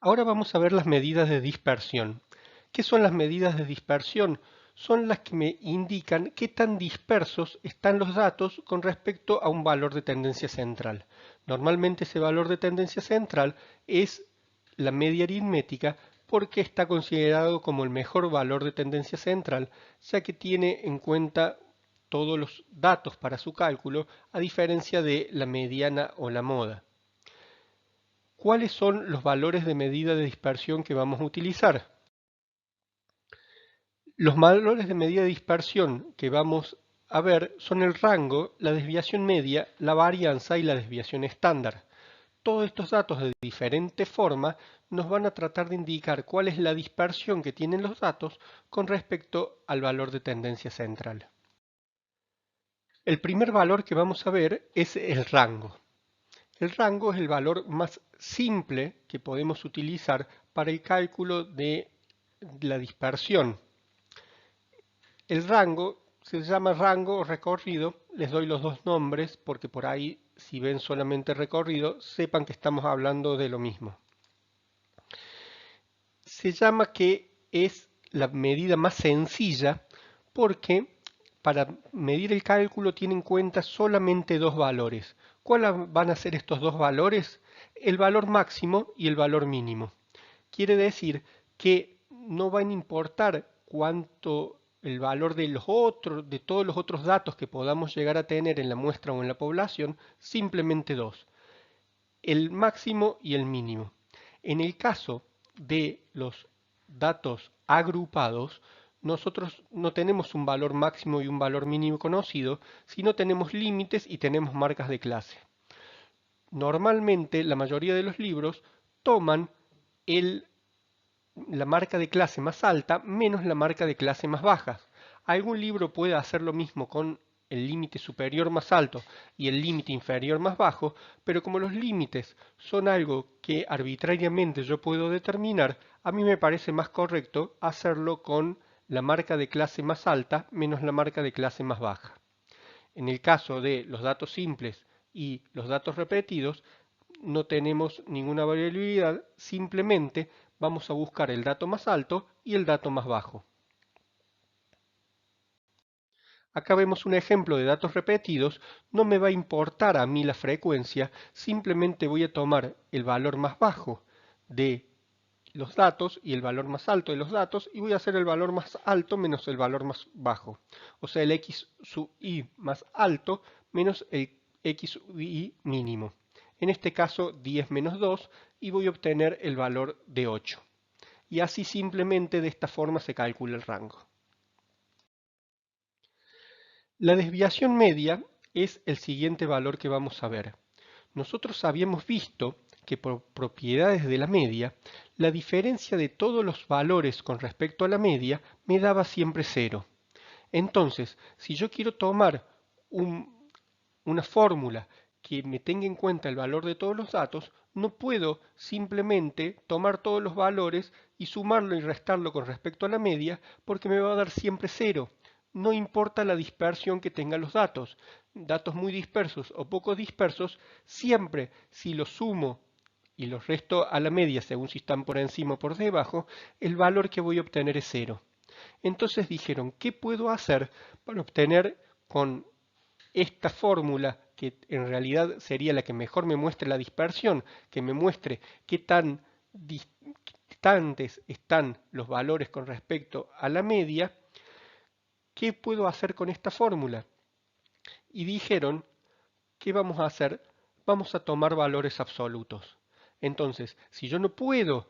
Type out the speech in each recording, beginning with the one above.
Ahora vamos a ver las medidas de dispersión. ¿Qué son las medidas de dispersión? Son las que me indican qué tan dispersos están los datos con respecto a un valor de tendencia central. Normalmente ese valor de tendencia central es la media aritmética porque está considerado como el mejor valor de tendencia central, ya que tiene en cuenta todos los datos para su cálculo, a diferencia de la mediana o la moda. ¿Cuáles son los valores de medida de dispersión que vamos a utilizar? Los valores de medida de dispersión que vamos a ver son el rango, la desviación media, la varianza y la desviación estándar. Todos estos datos de diferente forma nos van a tratar de indicar cuál es la dispersión que tienen los datos con respecto al valor de tendencia central. El primer valor que vamos a ver es el rango. El rango es el valor más simple que podemos utilizar para el cálculo de la dispersión. El rango se llama rango o recorrido, les doy los dos nombres porque por ahí si ven solamente recorrido sepan que estamos hablando de lo mismo. Se llama que es la medida más sencilla porque para medir el cálculo tiene en cuenta solamente dos valores. ¿Cuáles van a ser estos dos valores? El valor máximo y el valor mínimo. Quiere decir que no van a importar cuánto el valor de de todos los otros datos que podamos llegar a tener en la muestra o en la población, simplemente dos, el máximo y el mínimo. En el caso de los datos agrupados, nosotros no tenemos un valor máximo y un valor mínimo conocido, sino tenemos límites y tenemos marcas de clase. Normalmente la mayoría de los libros toman la marca de clase más alta menos la marca de clase más baja. Algún libro puede hacer lo mismo con el límite superior más alto y el límite inferior más bajo, pero como los límites son algo que arbitrariamente yo puedo determinar, a mí me parece más correcto hacerlo con la marca de clase más alta menos la marca de clase más baja. En el caso de los datos simples y los datos repetidos, no tenemos ninguna variabilidad, simplemente vamos a buscar el dato más alto y el dato más bajo. Acá vemos un ejemplo de datos repetidos, no me va a importar a mí la frecuencia, simplemente voy a tomar el valor más bajo de los datos y el valor más alto de los datos y voy a hacer el valor más alto menos el valor más bajo. O sea, el x sub i más alto menos el x sub i mínimo. En este caso 10 menos 2 y voy a obtener el valor de 8. Y así simplemente de esta forma se calcula el rango. La desviación media es el siguiente valor que vamos a ver. Nosotros habíamos visto que por propiedades de la media, la diferencia de todos los valores con respecto a la media me daba siempre cero. Entonces, si yo quiero tomar una fórmula que me tenga en cuenta el valor de todos los datos, no puedo simplemente tomar todos los valores y sumarlo y restarlo con respecto a la media porque me va a dar siempre cero. No importa la dispersión que tengan los datos. Datos muy dispersos o poco dispersos, siempre si los sumo y los resto a la media según si están por encima o por debajo, el valor que voy a obtener es cero. Entonces dijeron, ¿qué puedo hacer para obtener con esta fórmula, que en realidad sería la que mejor me muestre la dispersión, que me muestre qué tan distantes están los valores con respecto a la media? ¿Qué puedo hacer con esta fórmula? Y dijeron, ¿qué vamos a hacer? Vamos a tomar valores absolutos. Entonces, si yo no puedo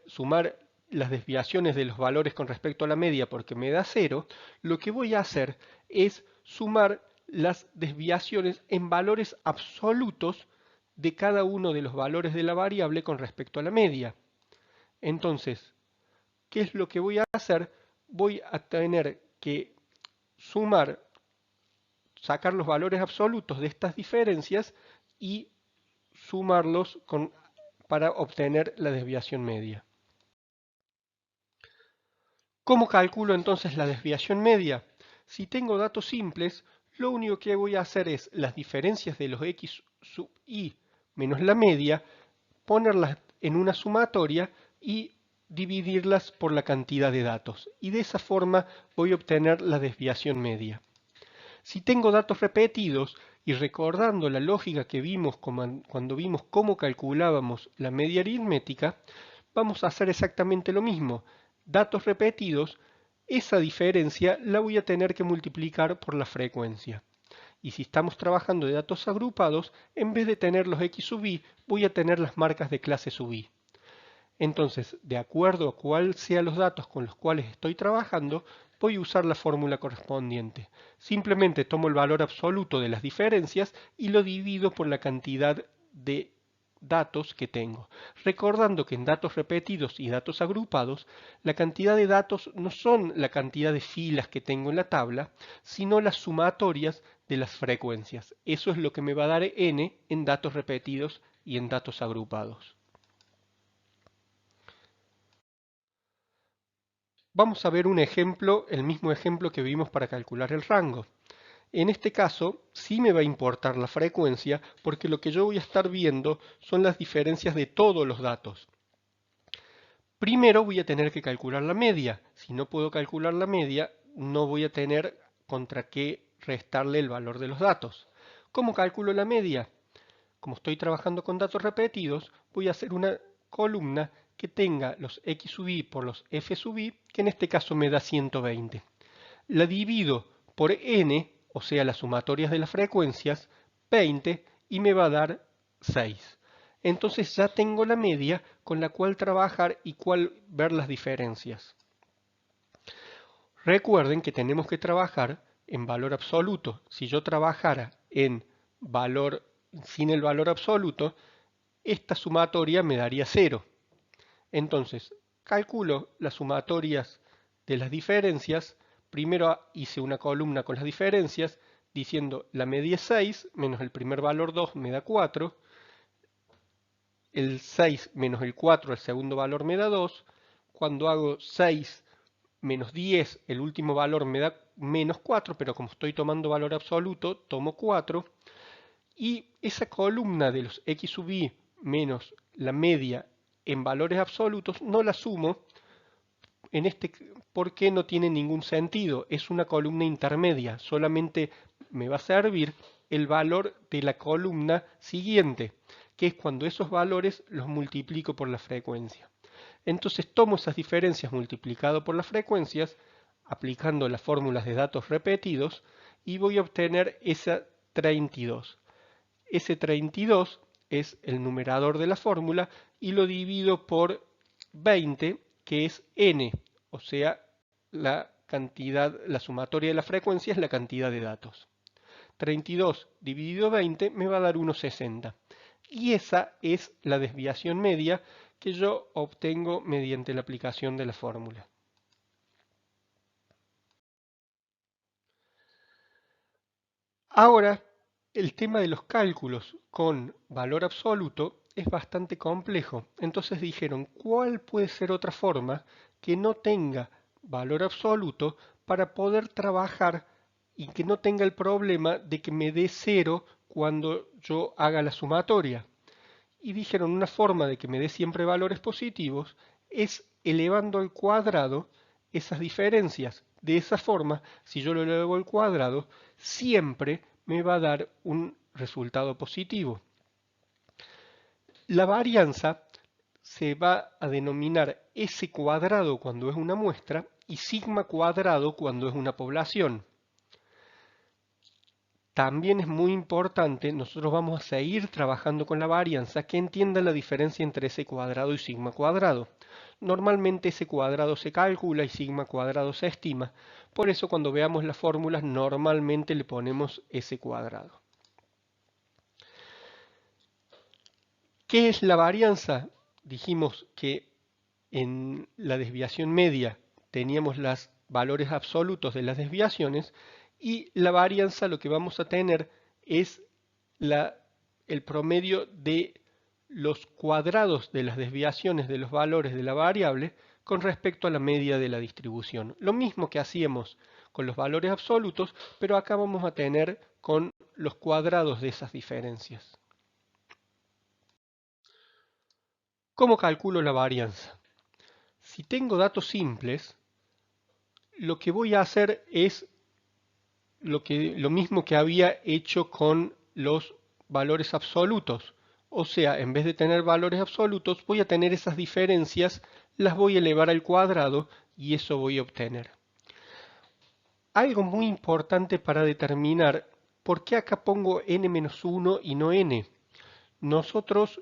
sumar las desviaciones de los valores con respecto a la media porque me da cero, lo que voy a hacer es sumar las desviaciones en valores absolutos de cada uno de los valores de la variable con respecto a la media. Entonces, ¿qué es lo que voy a hacer? Voy a tener que sumar, sacar los valores absolutos de estas diferencias y sumarlos para obtener la desviación media. ¿Cómo calculo entonces la desviación media? Si tengo datos simples, lo único que voy a hacer es las diferencias de los x sub i menos la media, ponerlas en una sumatoria y dividirlas por la cantidad de datos. Y de esa forma voy a obtener la desviación media. Si tengo datos repetidos, y recordando la lógica que vimos cuando vimos cómo calculábamos la media aritmética, vamos a hacer exactamente lo mismo. Datos repetidos, esa diferencia la voy a tener que multiplicar por la frecuencia. Y si estamos trabajando de datos agrupados, en vez de tener los x sub i, voy a tener las marcas de clase sub i. Entonces, de acuerdo a cuál sean los datos con los cuales estoy trabajando, voy a usar la fórmula correspondiente. Simplemente tomo el valor absoluto de las diferencias y lo divido por la cantidad de datos que tengo. Recordando que en datos repetidos y datos agrupados, la cantidad de datos no son la cantidad de filas que tengo en la tabla, sino las sumatorias de las frecuencias. Eso es lo que me va a dar n en datos repetidos y en datos agrupados. Vamos a ver un ejemplo, el mismo ejemplo que vimos para calcular el rango. En este caso, sí me va a importar la frecuencia porque lo que yo voy a estar viendo son las diferencias de todos los datos. Primero voy a tener que calcular la media. Si no puedo calcular la media, no voy a tener contra qué restarle el valor de los datos. ¿Cómo calculo la media? Como estoy trabajando con datos repetidos, voy a hacer una columna que tenga los x sub i por los f sub i, que en este caso me da 120. La divido por n, o sea, las sumatorias de las frecuencias, 20, y me va a dar 6. Entonces ya tengo la media con la cual trabajar y cuál ver las diferencias. Recuerden que tenemos que trabajar en valor absoluto. Si yo trabajara en valor sin el valor absoluto, esta sumatoria me daría 0. Entonces, calculo las sumatorias de las diferencias. Primero hice una columna con las diferencias, diciendo la media es 6, menos el primer valor 2 me da 4. El 6 menos el 4, el segundo valor me da 2. Cuando hago 6 menos 10, el último valor me da menos 4, pero como estoy tomando valor absoluto, tomo 4. Y esa columna de los x sub i menos la media en valores absolutos no la sumo porque no tiene ningún sentido. Es una columna intermedia. Solamente me va a servir el valor de la columna siguiente, que es cuando esos valores los multiplico por la frecuencia. Entonces tomo esas diferencias multiplicado por las frecuencias, aplicando las fórmulas de datos repetidos, y voy a obtener esa 32. Ese 32 es el numerador de la fórmula y lo divido por 20, que es n, o sea, la cantidad, la sumatoria de la frecuencia es la cantidad de datos. 32 dividido 20 me va a dar 1,60. Y esa es la desviación media que yo obtengo mediante la aplicación de la fórmula. Ahora, el tema de los cálculos con valor absoluto es bastante complejo. Entonces dijeron, ¿cuál puede ser otra forma que no tenga valor absoluto para poder trabajar y que no tenga el problema de que me dé 0 cuando yo haga la sumatoria? Y dijeron, una forma de que me dé siempre valores positivos es elevando al cuadrado esas diferencias. De esa forma, si yo lo elevo al cuadrado, siempre me va a dar un resultado positivo. La varianza se va a denominar S cuadrado cuando es una muestra y sigma cuadrado cuando es una población. También es muy importante, nosotros vamos a seguir trabajando con la varianza, que entienda la diferencia entre S cuadrado y sigma cuadrado. Normalmente S cuadrado se calcula y sigma cuadrado se estima, por eso cuando veamos las fórmulas normalmente le ponemos S cuadrado. ¿Qué es la varianza? Dijimos que en la desviación media teníamos los valores absolutos de las desviaciones y la varianza lo que vamos a tener es el promedio de los cuadrados de las desviaciones de los valores de la variable con respecto a la media de la distribución. Lo mismo que hacíamos con los valores absolutos, pero acá vamos a tener con los cuadrados de esas diferencias. ¿Cómo calculo la varianza? Si tengo datos simples, lo que voy a hacer es lo mismo que había hecho con los valores absolutos. O sea, en vez de tener valores absolutos, voy a tener esas diferencias, las voy a elevar al cuadrado y eso voy a obtener. Algo muy importante para determinar por qué acá pongo n-1 y no n. Nosotros,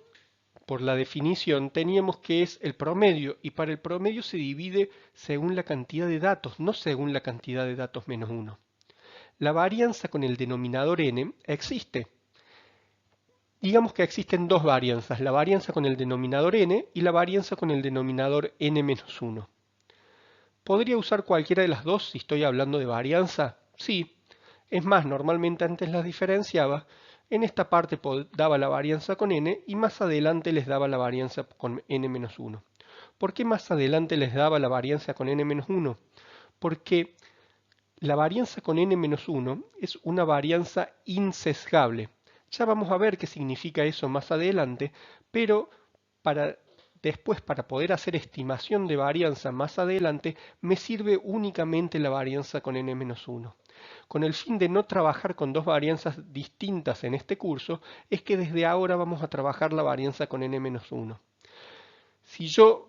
por la definición, teníamos que es el promedio y para el promedio se divide según la cantidad de datos, no según la cantidad de datos menos 1. La varianza con el denominador n existe. Digamos que existen dos varianzas, la varianza con el denominador n y la varianza con el denominador n-1. ¿Podría usar cualquiera de las dos si estoy hablando de varianza? Sí. Es más, normalmente antes las diferenciaba. En esta parte daba la varianza con n y más adelante les daba la varianza con n-1. ¿Por qué más adelante les daba la varianza con n-1? Porque la varianza con n-1 es una varianza insesgable. Ya vamos a ver qué significa eso más adelante, pero después para poder hacer estimación de varianza más adelante me sirve únicamente la varianza con n-1. Con el fin de no trabajar con dos varianzas distintas en este curso, es que desde ahora vamos a trabajar la varianza con n-1. Si yo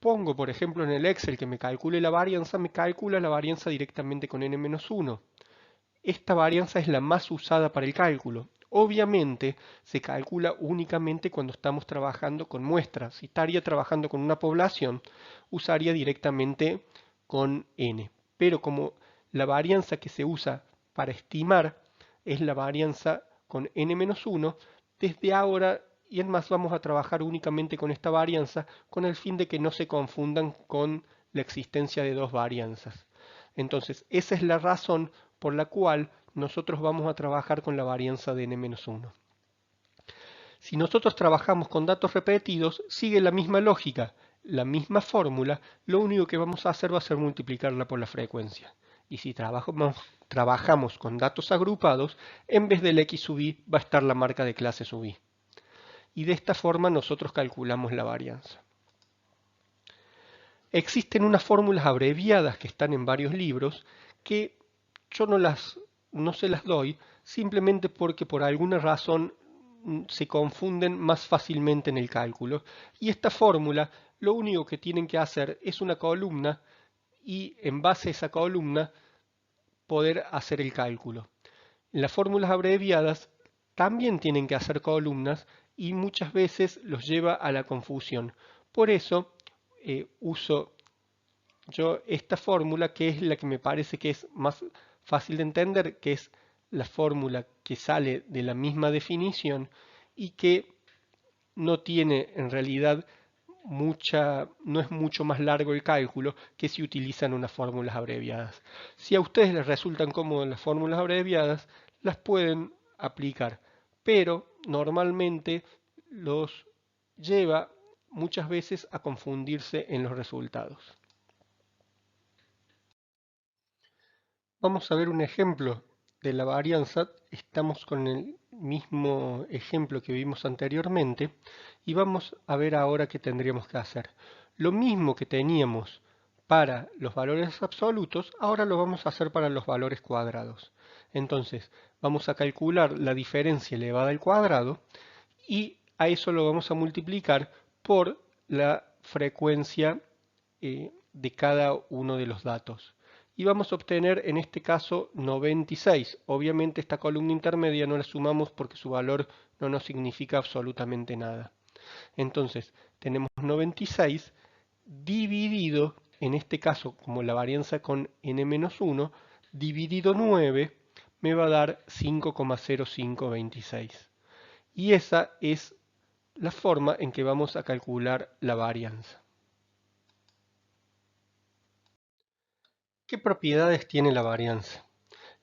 pongo, por ejemplo, en el Excel que me calcule la varianza, me calcula la varianza directamente con n-1. Esta varianza es la más usada para el cálculo. Obviamente se calcula únicamente cuando estamos trabajando con muestras. Si estaría trabajando con una población, usaría directamente con n. Pero como la varianza que se usa para estimar es la varianza con n-1, desde ahora y en más vamos a trabajar únicamente con esta varianza con el fin de que no se confundan con la existencia de dos varianzas. Entonces, esa es la razón por la cual nosotros vamos a trabajar con la varianza de n-1. Si nosotros trabajamos con datos repetidos, sigue la misma lógica, la misma fórmula, lo único que vamos a hacer va a ser multiplicarla por la frecuencia. Y si trabajamos con datos agrupados, en vez del x sub i va a estar la marca de clase sub i. Y de esta forma nosotros calculamos la varianza. Existen unas fórmulas abreviadas que están en varios libros que yo no se las doy simplemente porque por alguna razón se confunden más fácilmente en el cálculo. Y esta fórmula lo único que tienen que hacer es una columna y en base a esa columna poder hacer el cálculo. Las fórmulas abreviadas también tienen que hacer columnas y muchas veces los lleva a la confusión. Por eso uso yo esta fórmula que es la que me parece que es más fácil de entender, que es la fórmula que sale de la misma definición y que no tiene en realidad no es mucho más largo el cálculo que si utilizan unas fórmulas abreviadas. Si a ustedes les resultan cómodas las fórmulas abreviadas, las pueden aplicar, pero normalmente los lleva muchas veces a confundirse en los resultados. Vamos a ver un ejemplo de la varianza. Estamos con el mismo ejemplo que vimos anteriormente y vamos a ver ahora qué tendríamos que hacer. Lo mismo que teníamos para los valores absolutos, ahora lo vamos a hacer para los valores cuadrados. Entonces, vamos a calcular la diferencia elevada al cuadrado y a eso lo vamos a multiplicar por la frecuencia de cada uno de los datos. Y vamos a obtener en este caso 96. Obviamente esta columna intermedia no la sumamos porque su valor no nos significa absolutamente nada. Entonces tenemos 96 dividido, en este caso como la varianza con n-1, dividido 9 me va a dar 5,0526. Y esa es la forma en que vamos a calcular la varianza. ¿Qué propiedades tiene la varianza?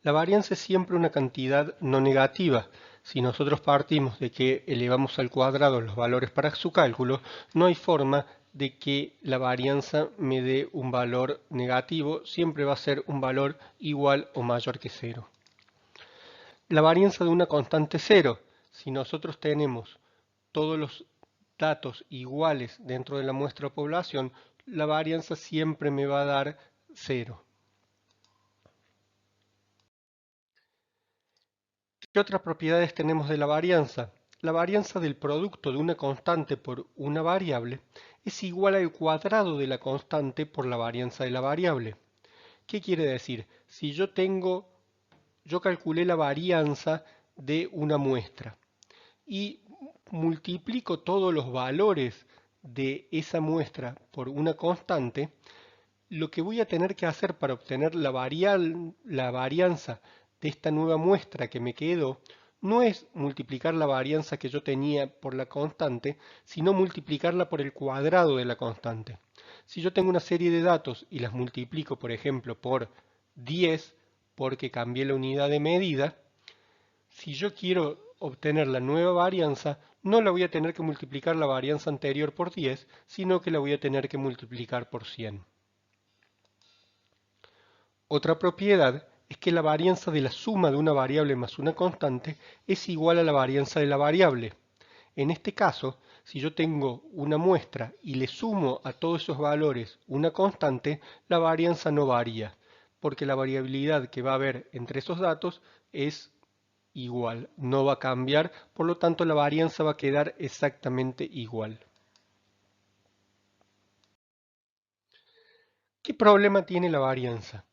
La varianza es siempre una cantidad no negativa. Si nosotros partimos de que elevamos al cuadrado los valores para su cálculo, no hay forma de que la varianza me dé un valor negativo, siempre va a ser un valor igual o mayor que 0. La varianza de una constante 0, si nosotros tenemos todos los datos iguales dentro de la muestra o población, la varianza siempre me va a dar 0. ¿Qué otras propiedades tenemos de la varianza? La varianza del producto de una constante por una variable es igual al cuadrado de la constante por la varianza de la variable. ¿Qué quiere decir? Si yo calculé la varianza de una muestra y multiplico todos los valores de esa muestra por una constante, lo que voy a tener que hacer para obtener la varianza de esta nueva muestra que me quedó no es multiplicar la varianza que yo tenía por la constante, sino multiplicarla por el cuadrado de la constante. Si yo tengo una serie de datos y las multiplico, por ejemplo, por 10, porque cambié la unidad de medida, si yo quiero obtener la nueva varianza, no la voy a tener que multiplicar la varianza anterior por 10, sino que la voy a tener que multiplicar por 100. Otra propiedad es que la varianza de la suma de una variable más una constante es igual a la varianza de la variable. En este caso, si yo tengo una muestra y le sumo a todos esos valores una constante, la varianza no varía, porque la variabilidad que va a haber entre esos datos es igual, no va a cambiar, por lo tanto la varianza va a quedar exactamente igual. ¿Qué problema tiene la varianza?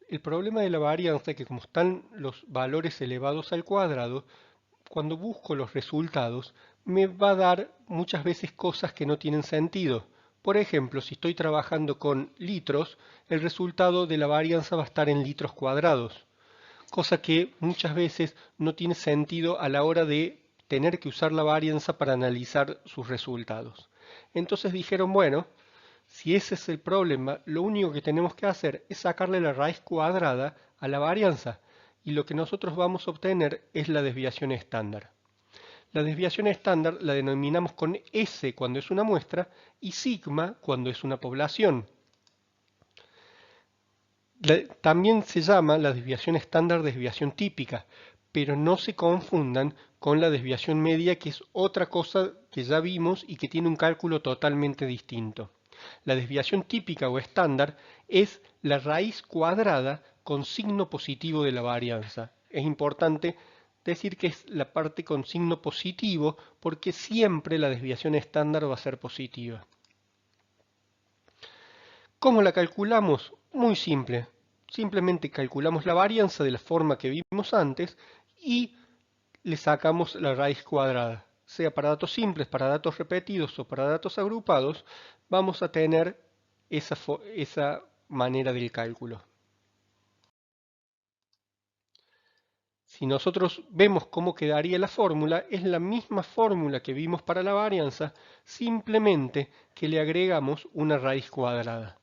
El problema de la varianza es que como están los valores elevados al cuadrado, cuando busco los resultados, me va a dar muchas veces cosas que no tienen sentido. Por ejemplo, si estoy trabajando con litros, el resultado de la varianza va a estar en litros cuadrados, cosa que muchas veces no tiene sentido a la hora de tener que usar la varianza para analizar sus resultados. Entonces dijeron, bueno, si ese es el problema, lo único que tenemos que hacer es sacarle la raíz cuadrada a la varianza, y lo que nosotros vamos a obtener es la desviación estándar. La desviación estándar la denominamos con S cuando es una muestra y sigma cuando es una población. También se llama la desviación estándar desviación típica, pero no se confundan con la desviación media, que es otra cosa que ya vimos y que tiene un cálculo totalmente distinto. La desviación típica o estándar es la raíz cuadrada con signo positivo de la varianza. Es importante decir que es la parte con signo positivo porque siempre la desviación estándar va a ser positiva. ¿Cómo la calculamos? Muy simple. Simplemente calculamos la varianza de la forma que vimos antes y le sacamos la raíz cuadrada. Sea para datos simples, para datos repetidos o para datos agrupados, vamos a tener esa manera del cálculo. Si nosotros vemos cómo quedaría la fórmula, es la misma fórmula que vimos para la varianza, simplemente que le agregamos una raíz cuadrada.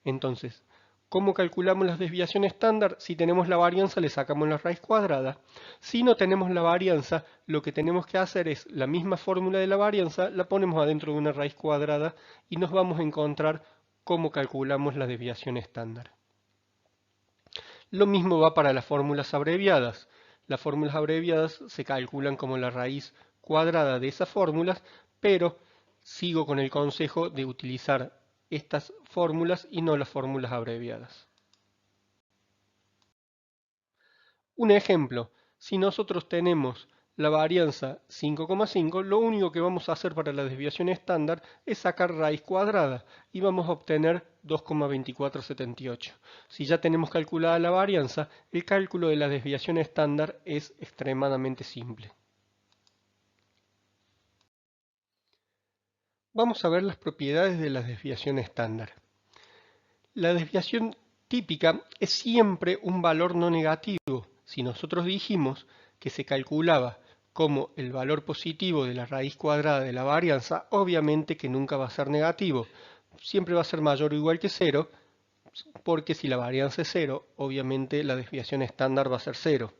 Entonces, ¿cómo calculamos la desviación estándar? Si tenemos la varianza, le sacamos la raíz cuadrada. Si no tenemos la varianza, lo que tenemos que hacer es la misma fórmula de la varianza, la ponemos adentro de una raíz cuadrada y nos vamos a encontrar cómo calculamos la desviación estándar. Lo mismo va para las fórmulas abreviadas. Las fórmulas abreviadas se calculan como la raíz cuadrada de esas fórmulas, pero sigo con el consejo de utilizar estas fórmulas y no las fórmulas abreviadas. Un ejemplo, si nosotros tenemos la varianza 5,5, lo único que vamos a hacer para la desviación estándar es sacar raíz cuadrada y vamos a obtener 2,2478. Si ya tenemos calculada la varianza, el cálculo de la desviación estándar es extremadamente simple. Vamos a ver las propiedades de la desviación estándar. La desviación típica es siempre un valor no negativo. Si nosotros dijimos que se calculaba como el valor positivo de la raíz cuadrada de la varianza, obviamente que nunca va a ser negativo. Siempre va a ser mayor o igual que 0, porque si la varianza es 0, obviamente la desviación estándar va a ser 0.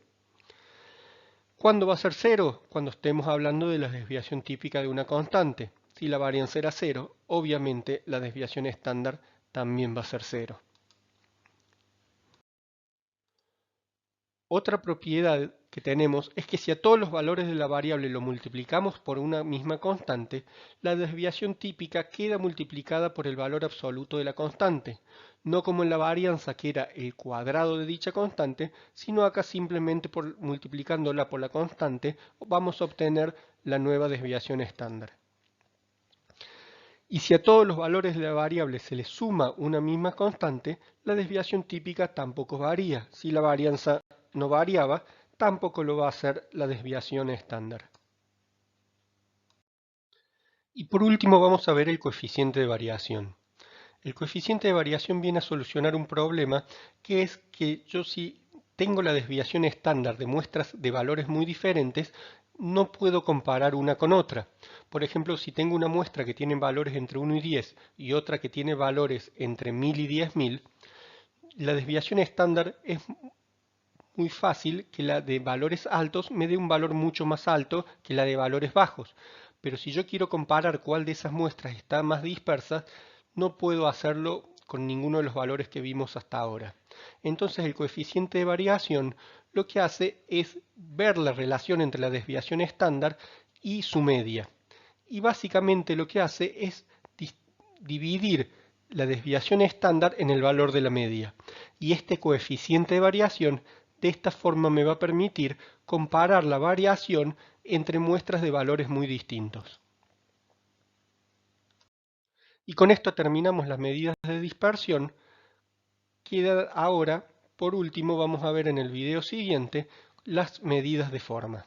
¿Cuándo va a ser 0? Cuando estemos hablando de la desviación típica de una constante. Si la varianza era 0, obviamente la desviación estándar también va a ser 0. Otra propiedad que tenemos es que si a todos los valores de la variable lo multiplicamos por una misma constante, la desviación típica queda multiplicada por el valor absoluto de la constante, no como en la varianza que era el cuadrado de dicha constante, sino acá simplemente multiplicándola por la constante vamos a obtener la nueva desviación estándar. Y si a todos los valores de la variable se le suma una misma constante, la desviación típica tampoco varía. Si la varianza no variaba, tampoco lo va a hacer la desviación estándar. Y por último vamos a ver el coeficiente de variación. El coeficiente de variación viene a solucionar un problema que es que yo si tengo la desviación estándar de muestras de valores muy diferentes, no puedo comparar una con otra. Por ejemplo, si tengo una muestra que tiene valores entre 1 y 10 y otra que tiene valores entre 1000 y 10.000, la desviación estándar es muy fácil que la de valores altos me dé un valor mucho más alto que la de valores bajos. Pero si yo quiero comparar cuál de esas muestras está más dispersa, no puedo hacerlo con ninguno de los valores que vimos hasta ahora. Entonces el coeficiente de variación lo que hace es ver la relación entre la desviación estándar y su media. Y básicamente lo que hace es dividir la desviación estándar en el valor de la media. Y este coeficiente de variación de esta forma me va a permitir comparar la variación entre muestras de valores muy distintos. Y con esto terminamos las medidas de dispersión. Queda ahora, por último, vamos a ver en el video siguiente las medidas de forma.